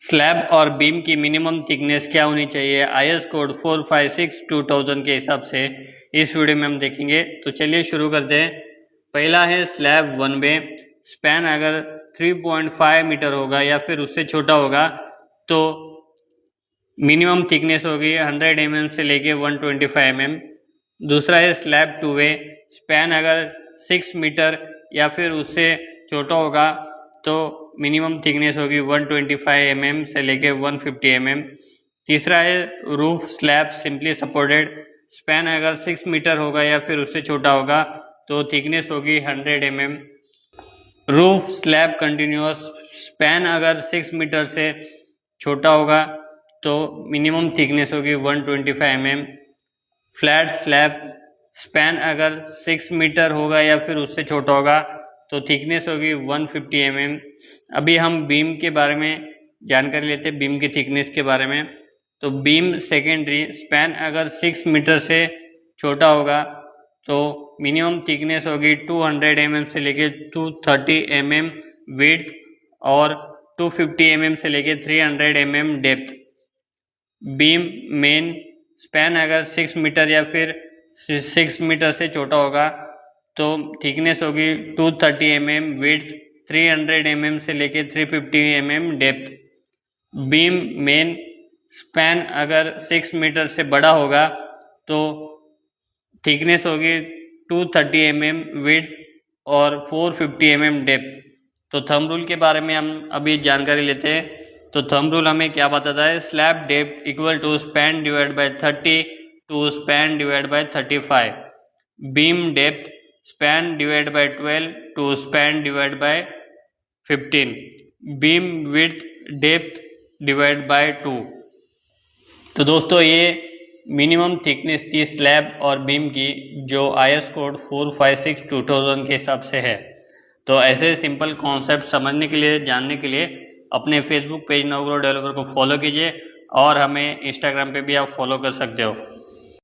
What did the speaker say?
Slab और beam की minimum thickness क्या होनी चाहिए IS कोड 456/2000 के हिसाब से इस वीडियो में हम देखेंगे। तो चलिए शुरू करते हैं। पहला है स्लैब 1 बे। स्पैन अगर 3.5 मीटर होगा या फिर उससे छोटा होगा तो मिनिमम थिकनेस होगी 100 mm से लेके 125 mm। दूसरा है स्लैब 2 वे। स्पैन अगर 6 मीटर या फिर उससे छोटा होगा तो मिनिमम थिकनेस होगी 125 mm से लेके 150 mm। तीसरा है roof slab simply supported. Span अगर 6 मीटर होगा या फिर उससे छोटा होगा तो थिकनेस होगी 100 mm। Roof slab continuous. Span अगर 6 मीटर से छोटा होगा तो मिनिमम थिकनेस होगी 125 mm। Flat slab. स्पैन अगर 6 मीटर होगा या फिर उससे छोटा होगा तो थिकनेस होगी 150 mm। अभी हम बीम के बारे में जानकारी लेते हैं, बीम की थिकनेस के बारे में। तो बीम सेकेंडरी। स्पैन अगर 6 मीटर से छोटा होगा तो मिनिमम थिकनेस होगी 200 mm से लेके 230 mm विड्थ और 250 mm से लेके 300 mm depth. Beam main. Span अगर 6 मीटर या फिर 6 मीटर से छोटा होगा तो थिकनेस होगी 230 mm विड्थ, 300 mm से लेके 350 mm depth. Beam main. Span अगर 6 मीटर से बड़ा होगा तो थिकनेस होगी 230 mm विड्थ और 450 mm डेप्थ। तो थंब रूल के बारे में हम अभी जानकारी लेते हैं। तो थंब रूल हमें क्या बताता है? Slab depth equal to span divide by 30 to span divide by 35। Beam depth span divide by 12 to span divide by 15। Beam width depth divide by 2। तो दोस्तों ये मिनिमम थिकनेस थी स्लैब और बीम की जो IS कोड 456/2000 के हिसाब से है। तो ऐसे सिंपल कॉन्सेप्ट समझने के लिए, जानने के लिए अपने फेसबुक पेज नवग्रह डेवलपर को फॉलो कीजिए और हमें इंस्टाग्राम पे भी आप फॉलो कर सकते हो।